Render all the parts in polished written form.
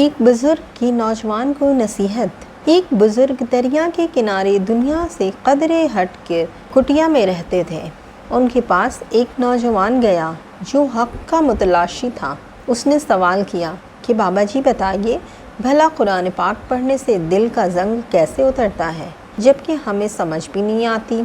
ایک بزرگ کی نوجوان کو نصیحت۔ ایک بزرگ دریا کے کنارے دنیا سے قدرے ہٹ کر کٹیا میں رہتے تھے۔ ان کے پاس ایک نوجوان گیا جو حق کا متلاشی تھا۔ اس نے سوال کیا کہ بابا جی بتائیے، بھلا قرآن پاک پڑھنے سے دل کا زنگ کیسے اترتا ہے جبکہ ہمیں سمجھ بھی نہیں آتی؟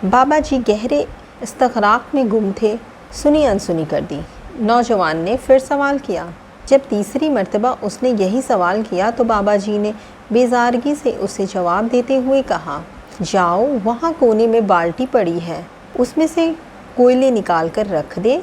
بابا جی گہرے استغراق میں گم تھے، سنی انسنی کر دی۔ نوجوان نے پھر سوال کیا۔ جب تیسری مرتبہ اس نے یہی سوال کیا تو بابا جی نے بیزارگی سے اسے جواب دیتے ہوئے کہا، جاؤ وہاں کونے میں بالٹی پڑی ہے، اس میں سے کوئلے نکال کر رکھ دے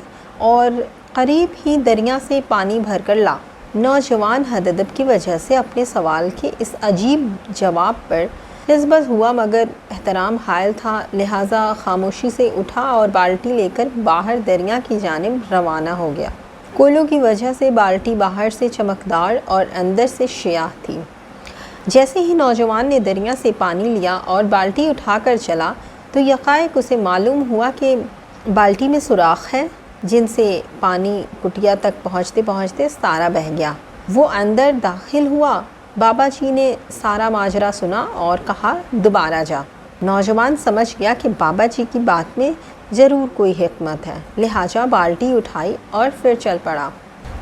اور قریب ہی دریا سے پانی بھر کر لا۔ نوجوان حد ادب کی وجہ سے اپنے سوال کے اس عجیب جواب پر لذبذ ہوا، مگر احترام حائل تھا، لہٰذا خاموشی سے اٹھا اور بالٹی لے کر باہر دریا کی جانب روانہ ہو گیا۔ کوئلوں کی وجہ سے بالٹی باہر سے چمکدار اور اندر سے سیاہ تھی۔ جیسے ہی نوجوان نے دریا سے پانی لیا اور بالٹی اٹھا کر چلا تو یکایک اسے معلوم ہوا کہ بالٹی میں سوراخ ہے جن سے پانی کٹیا تک پہنچتے پہنچتے سارا بہہ گیا۔ وہ اندر داخل ہوا۔ بابا جی نے سارا ماجرا سنا اور کہا، دوبارہ جا۔ نوجوان سمجھ گیا کہ بابا جی کی بات میں ضرور کوئی حکمت ہے، لہٰذا بالٹی اٹھائی اور پھر چل پڑا۔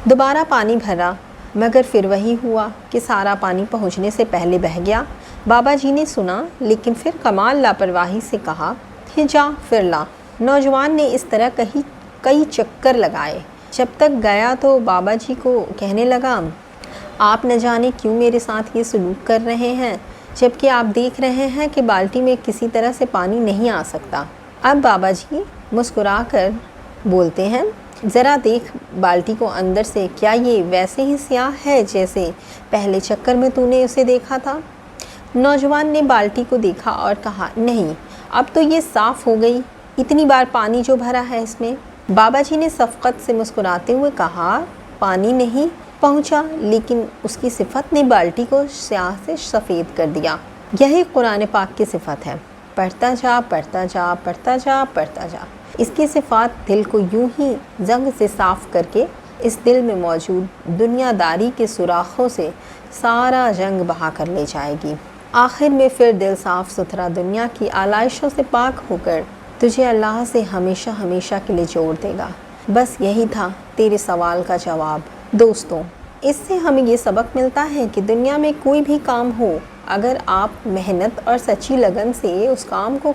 دوبارہ پانی بھرا، مگر پھر وہی ہوا کہ سارا پانی پہنچنے سے پہلے بہہ گیا۔ بابا جی نے سنا لیکن پھر کمال لاپرواہی سے کہا کہ جا پھر لا۔ نوجوان نے اس طرح کئی چکر لگائے۔ جب تک گیا تو بابا جی کو کہنے لگا، آپ نہ جانے کیوں میرے ساتھ یہ سلوک کر رہے ہیں جبکہ آپ دیکھ رہے ہیں کہ بالٹی میں کسی طرح سے پانی نہیں آ سکتا۔ اب بابا جی مسکرا کر بولتے ہیں، ذرا دیکھ بالٹی کو اندر سے، کیا یہ ویسے ہی سیاہ ہے جیسے پہلے چکر میں تو نے اسے دیکھا تھا؟ نوجوان نے بالٹی کو دیکھا اور کہا، نہیں، اب تو یہ صاف ہو گئی، اتنی بار پانی جو بھرا ہے اس میں۔ بابا جی نے شفقت سے مسکراتے ہوئے کہا، پانی نہیں پہنچا لیکن اس کی صفت نے بالٹی کو سیاہ سے سفید کر دیا۔ یہی قرآن پاک کی صفت ہے، پڑھتا جا پڑھتا جا پڑھتا جا پڑھتا جا۔ اس کی صفات دل کو یوں ہی زنگ سے صاف کر کے اس دل میں موجود دنیا داری کے سوراخوں سے سارا جنگ بہا کر لے جائے گی۔ آخر میں پھر دل صاف ستھرا دنیا کی آلائشوں سے پاک ہو کر تجھے اللہ سے ہمیشہ ہمیشہ کے لیے جوڑ دے گا۔ بس یہی تھا تیرے سوال کا جواب۔ دوستوں، اس سے ہمیں یہ سبق ملتا ہے کہ دنیا میں کوئی بھی کام ہو، اگر آپ محنت اور سچی لگن سے اس کام کو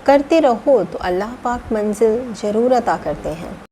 کرتے رہو تو اللہ پاک منزل ضرور عطا کرتے ہیں۔